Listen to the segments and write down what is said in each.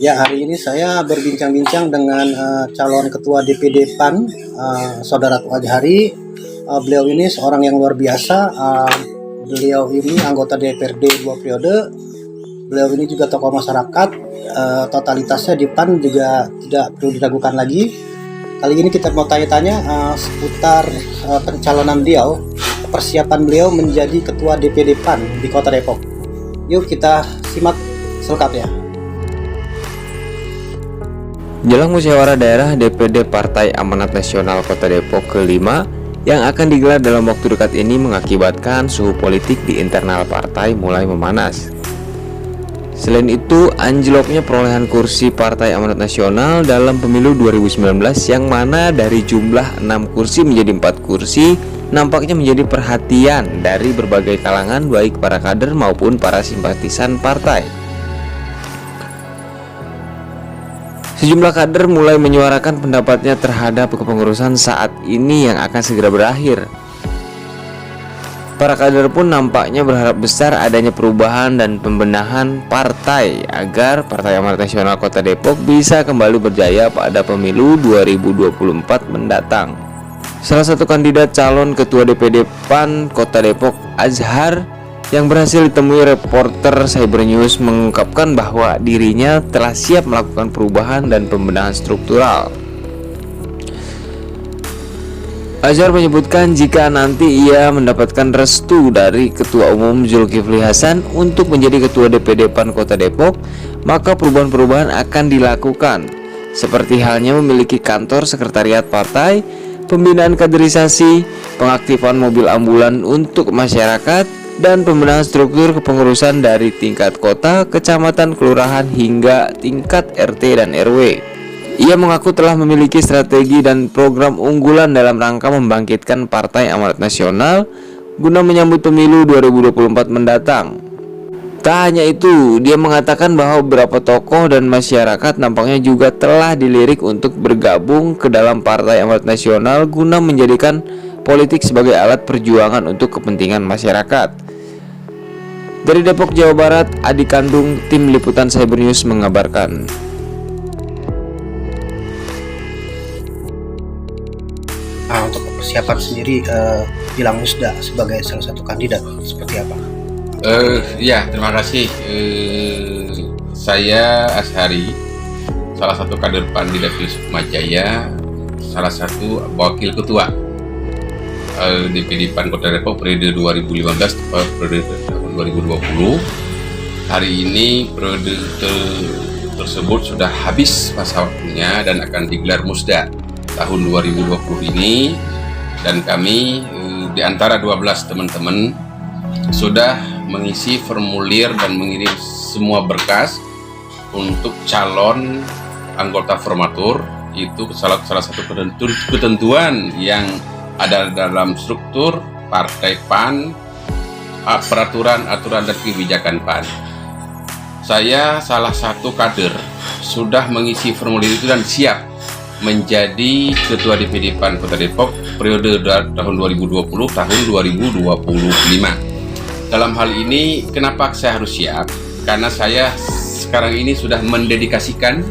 Ya, hari ini saya berbincang-bincang dengan calon ketua DPD PAN, Saudara Azhari. Beliau ini seorang yang luar biasa. Beliau ini anggota DPRD 2 periode. Beliau ini juga tokoh masyarakat. Totalitasnya di PAN juga tidak perlu diragukan lagi. Kali ini kita mau tanya-tanya seputar pencalonan beliau, persiapan beliau menjadi ketua DPD PAN di Kota Depok. Yuk kita simak selengkapnya. Jelang musyawarah daerah DPD Partai Amanat Nasional Kota Depok ke-5 yang akan digelar dalam waktu dekat ini mengakibatkan suhu politik di internal partai mulai memanas. Selain itu, anjloknya perolehan kursi Partai Amanat Nasional dalam pemilu 2019 yang mana dari jumlah 6 kursi menjadi 4 kursi nampaknya menjadi perhatian dari berbagai kalangan, baik para kader maupun para simpatisan partai. Sejumlah kader mulai menyuarakan pendapatnya terhadap kepengurusan saat ini yang akan segera berakhir. Para kader pun nampaknya berharap besar adanya perubahan dan pembenahan partai agar Partai Amanat Nasional Kota Depok bisa kembali berjaya pada pemilu 2024 mendatang. Salah satu kandidat calon ketua DPD PAN Kota Depok, Azhar, yang berhasil ditemui reporter Cybernews mengungkapkan bahwa dirinya telah siap melakukan perubahan dan pembenahan struktural. Azhar menyebutkan jika nanti ia mendapatkan restu dari Ketua Umum Zulkifli Hasan untuk menjadi Ketua DPD PAN Kota Depok, maka perubahan-perubahan akan dilakukan, seperti halnya memiliki kantor sekretariat partai, pembinaan kaderisasi, pengaktifan mobil ambulan untuk masyarakat, dan pembenahan struktur kepengurusan dari tingkat kota, kecamatan, kelurahan, hingga tingkat RT dan RW. Ia mengaku telah memiliki strategi dan program unggulan dalam rangka membangkitkan Partai Amanat Nasional guna menyambut pemilu 2024 mendatang. Tak hanya itu, dia mengatakan bahwa beberapa tokoh dan masyarakat nampaknya juga telah dilirik untuk bergabung ke dalam Partai Amanat Nasional guna menjadikan politik sebagai alat perjuangan untuk kepentingan masyarakat. Dari Depok, Jawa Barat, Adi Kandung, Tim Liputan Cybernews mengabarkan. Untuk persiapan sendiri, Gilang Musda sebagai salah satu kandidat seperti apa? Ya, terima kasih. Saya Azhari, salah satu kader PAN di Dapil Sukma Jaya, salah satu wakil ketua DPD PAN Kota Depok periode 2015 periode tahun 2020. Hari ini periode tersebut sudah habis masa waktunya dan akan digelar musda tahun 2020 ini, dan kami di antara 12 teman-teman sudah mengisi formulir dan mengirim semua berkas untuk calon anggota formatur. Itu salah satu ketentuan yang ada dalam struktur partai PAN, peraturan dan kebijakan PAN. Saya salah satu kader sudah mengisi formulir itu dan siap menjadi ketua DPD PAN Kota Depok periode tahun 2020 tahun 2025. Dalam hal ini kenapa saya harus siap? Karena saya sekarang ini sudah mendedikasikan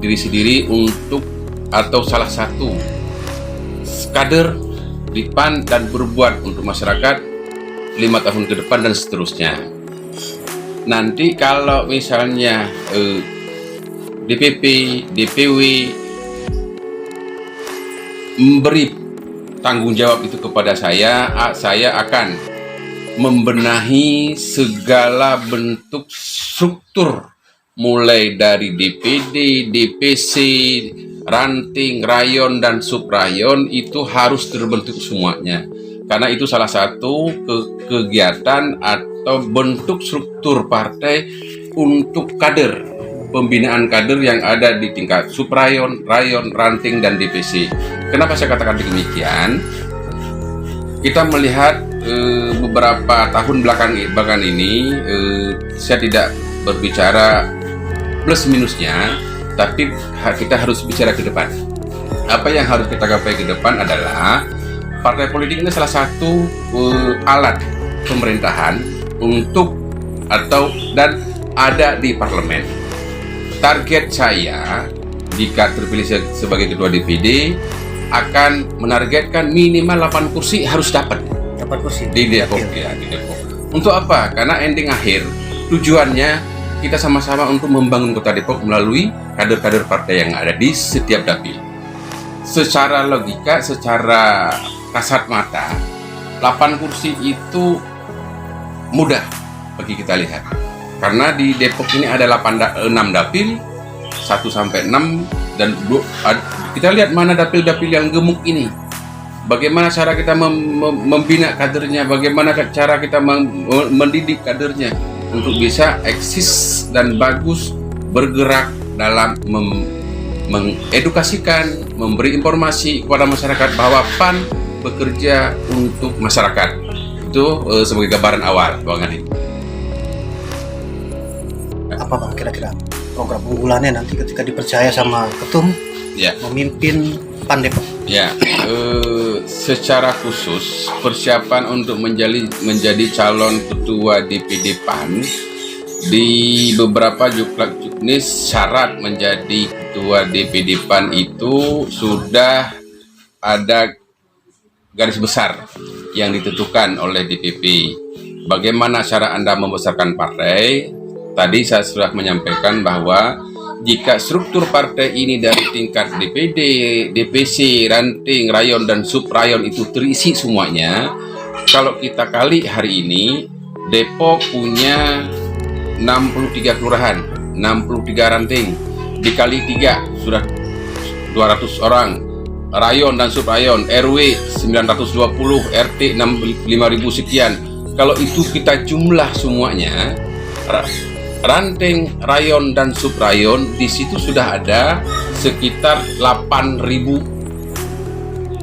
diri sendiri untuk atau salah satu kader di PAN dan berbuat untuk masyarakat 5 tahun ke depan dan seterusnya. Nanti kalau misalnya DPP, DPW memberi tanggung jawab itu kepada saya akan membenahi segala bentuk struktur mulai dari DPD, DPC, ranting, rayon, dan subrayon itu harus terbentuk semuanya. Karena itu salah satu kegiatan atau bentuk struktur partai untuk kader, pembinaan kader yang ada di tingkat subrayon, rayon, ranting, dan DPC. Kenapa saya katakan demikian? Kita melihat beberapa tahun belakangan ini, saya tidak berbicara plus minusnya, tapi kita harus bicara ke depan. Apa yang harus kita capai ke depan adalah partai politik ini salah satu alat pemerintahan untuk dan ada di parlemen. target saya jika terpilih sebagai ketua DPD akan menargetkan minimal 8 kursi harus dapat kursi di Depok, ya, di Depok. Untuk apa? Karena ending akhir tujuannya kita sama-sama untuk membangun Kota Depok melalui kader-kader partai yang ada di setiap dapil. Secara logika, secara kasat mata, 8 kursi itu mudah bagi kita lihat. Karena di Depok ini ada 6 dapil, 1 sampai 6, dan kita lihat mana dapil-dapil yang gemuk ini. Bagaimana cara kita membina kadernya, bagaimana cara kita mendidik kadernya untuk bisa eksis dan bagus bergerak dalam mengedukasikan, memberi informasi kepada masyarakat bahwa PAN bekerja untuk masyarakat. Itu sebagai gambaran awal, Bang Adi. Apa Bang kira-kira program unggulannya nanti ketika dipercaya sama ketum Ya. memimpin PAN Depok? Ya, secara khusus persiapan untuk menjadi calon ketua DPD PAN di beberapa Juklak-Juknis syarat menjadi ketua DPD PAN itu sudah ada garis besar yang ditentukan oleh DPP. Bagaimana cara Anda membesarkan partai? Tadi saya sudah menyampaikan bahwa jika struktur partai ini dari tingkat DPD, DPC, ranting, rayon, dan sub-rayon itu terisi semuanya, kalau kita kali hari ini, Depok punya 63 kelurahan, 63 ranting, dikali 3 sudah 200 orang, rayon dan sub-rayon, RW 920, RT 5.000 sekian. Kalau itu kita jumlah semuanya, ranting, rayon, dan sub-rayon, di situ sudah ada sekitar 8.000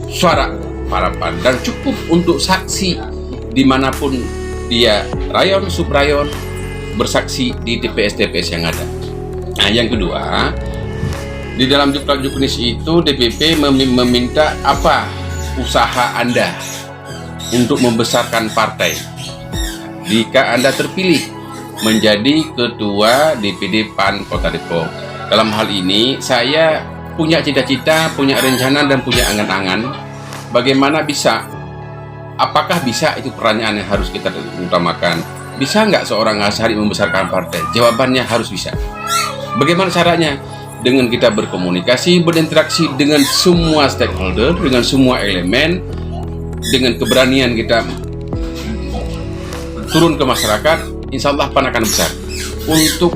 suara para PAN dan cukup untuk saksi dimanapun dia rayon, sub-rayon, bersaksi di TPS-TPS yang ada. Nah, yang kedua, di dalam Juklak-Juknis itu DPP meminta apa usaha Anda untuk membesarkan partai jika Anda terpilih menjadi ketua DPD PAN Kota Depok. Dalam hal ini saya punya cita-cita, punya rencana, dan punya angan-angan bagaimana bisa, apakah bisa, itu pertanyaan yang harus kita utamakan. Bisa nggak seorang Asyari membesarkan partai? Jawabannya harus bisa. Bagaimana caranya? Dengan kita berkomunikasi, berinteraksi dengan semua stakeholder, dengan semua elemen, dengan keberanian kita turun ke masyarakat, insya Allah PAN akan besar. Untuk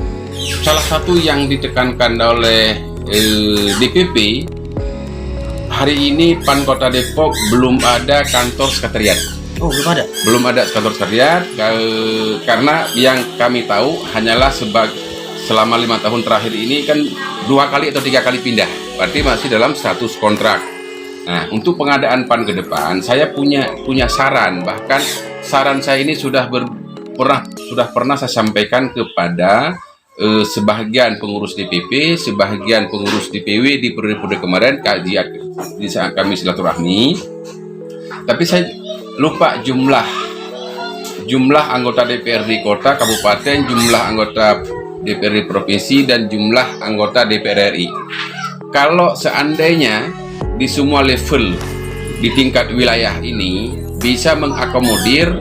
salah satu yang ditekankan oleh DPP, hari ini PAN Kota Depok belum ada kantor sekretariat. Oh, belum ada? Belum ada kantor sekretariat, karena yang kami tahu hanyalah selama 5 tahun terakhir ini kan 2 kali atau 3 kali pindah, berarti masih dalam status kontrak. Nah, untuk pengadaan PAN ke depan, saya punya saran, bahkan saran saya ini sudah pernah saya sampaikan kepada sebagian pengurus DPP, sebagian pengurus DPW di periode kemarin di saat kami silaturahmi. Tapi saya lupa jumlah anggota DPRD kota, kabupaten, jumlah anggota DPRD provinsi, dan jumlah anggota DPR RI. Kalau seandainya di semua level di tingkat wilayah ini bisa mengakomodir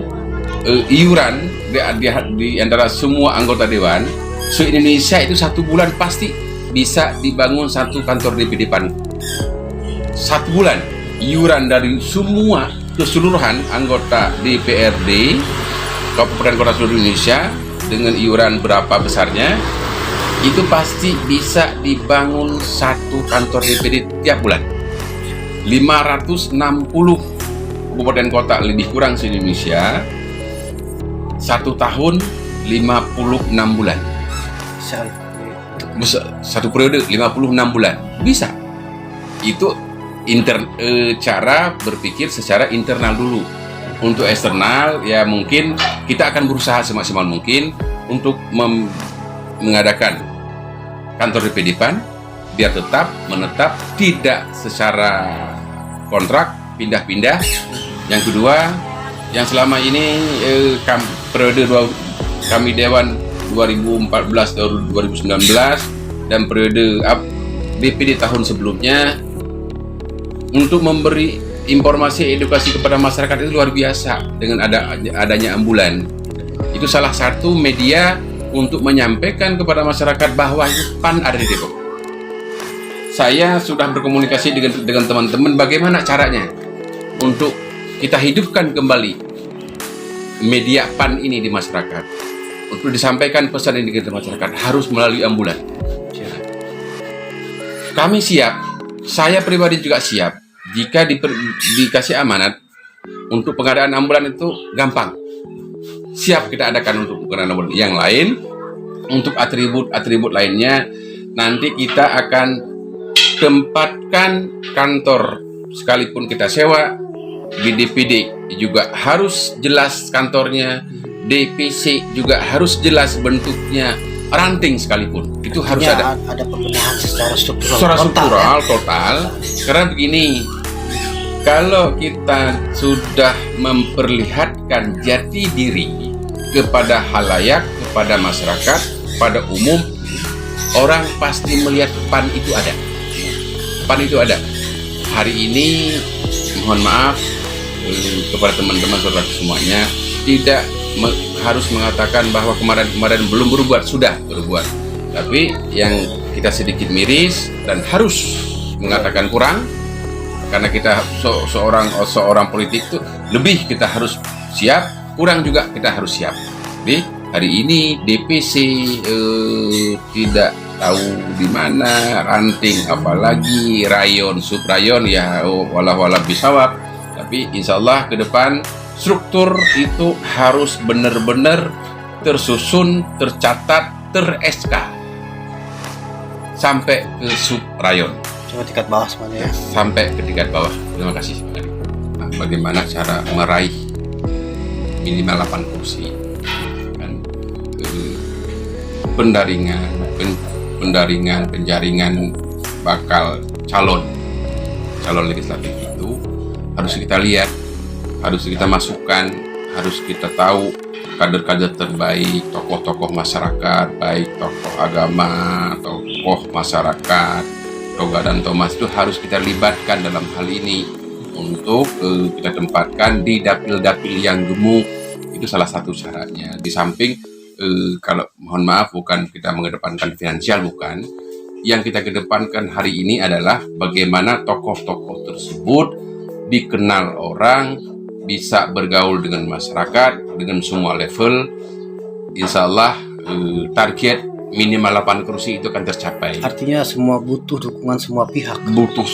iuran di antara semua anggota dewan, se-Indonesia itu 1 bulan pasti bisa dibangun 1 kantor DPD PAN. 1 bulan iuran dari semua keseluruhan anggota DPRD kabupaten kota seluruh Indonesia dengan iuran berapa besarnya, itu pasti bisa dibangun 1 kantor DPD tiap bulan. 560 kabupaten kota lebih kurang se-Indonesia, 1 tahun 56 bulan. Satu periode 56 bulan bisa. Itu cara berpikir secara internal dulu. Untuk eksternal ya mungkin kita akan berusaha semaksimal mungkin untuk mengadakan kantor DPD PAN biar tetap menetap, tidak secara kontrak pindah-pindah. Yang kedua, yang selama ini periode kami Dewan 2014 atau 2019 dan periode DPD tahun sebelumnya untuk memberi informasi edukasi kepada masyarakat itu luar biasa dengan adanya ambulan. Itu salah satu media untuk menyampaikan kepada masyarakat bahwa PAN ada di Depok. Saya sudah berkomunikasi dengan teman-teman bagaimana caranya untuk kita hidupkan kembali media PAN ini di masyarakat. Untuk disampaikan pesan ini ke masyarakat harus melalui ambulan. Kami siap, saya pribadi juga siap. Jika dikasih amanat untuk pengadaan ambulan itu gampang. Siap kita adakan untuk pengadaan ambulan. Yang lain, untuk atribut-atribut lainnya, nanti kita akan tempatkan kantor sekalipun kita sewa di DPD juga harus jelas kantornya, DPC juga harus jelas bentuknya, ranting sekalipun itu harus ada pembenahan secara struktural total. Karena begini, kalau kita sudah memperlihatkan jati diri kepada halayak, kepada masyarakat, pada umum, orang pasti melihat PAN itu ada. PAN itu ada. Hari ini mohon maaf kepada teman-teman saudara semuanya, tidak harus mengatakan bahwa kemarin belum berbuat, sudah berbuat. Tapi yang kita sedikit miris dan harus mengatakan kurang, karena kita seorang politik itu lebih kita harus siap, kurang juga kita harus siap. Jadi hari ini DPC tidak tahu di mana, ranting apalagi rayon, subrayon ya walau bisawab. Tapi insya Allah ke depan struktur itu harus benar-benar tersusun, tercatat, ter-SK sampai ke subrayon. Cuma tingkat bawah semuanya ya. Sampai ke tingkat bawah. Terima kasih. Nah, bagaimana cara meraih minimal 8 kursi? Kan, penjaringan bakal calon legislatif itu harus kita lihat, harus kita masukkan, harus kita tahu kader-kader terbaik, tokoh-tokoh masyarakat, baik tokoh agama, tokoh masyarakat, Toga dan Thomas itu harus kita libatkan dalam hal ini untuk kita tempatkan di dapil-dapil yang gemuk. Itu salah satu syaratnya. Di samping kalau mohon maaf bukan kita mengedepankan finansial, bukan. Yang kita kedepankan hari ini adalah bagaimana tokoh-tokoh tersebut dikenal orang, bisa bergaul dengan masyarakat, dengan semua level. Insya Allah target minimal 8 kursi itu akan tercapai. Artinya semua butuh dukungan semua pihak. Butuh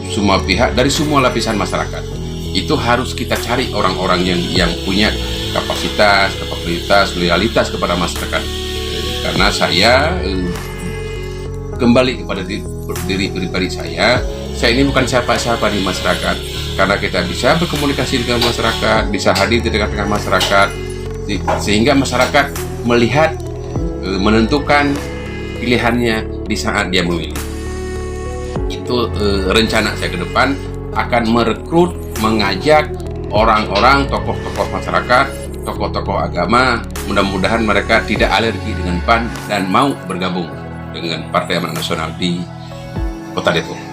semua pihak dari semua lapisan masyarakat. Itu harus kita cari orang-orang yang punya kapasitas, loyalitas kepada masyarakat. Karena saya kembali kepada diri pribadi saya ini bukan siapa-siapa di masyarakat. Karena kita bisa berkomunikasi dengan masyarakat, bisa hadir di tengah-tengah masyarakat, sehingga masyarakat melihat, menentukan pilihannya di saat dia memilih. Itu rencana saya ke depan akan merekrut, mengajak orang-orang, tokoh-tokoh masyarakat, tokoh-tokoh agama. Mudah-mudahan mereka tidak alergi dengan PAN dan mau bergabung dengan Partai Amanat Nasional di Kota Depok.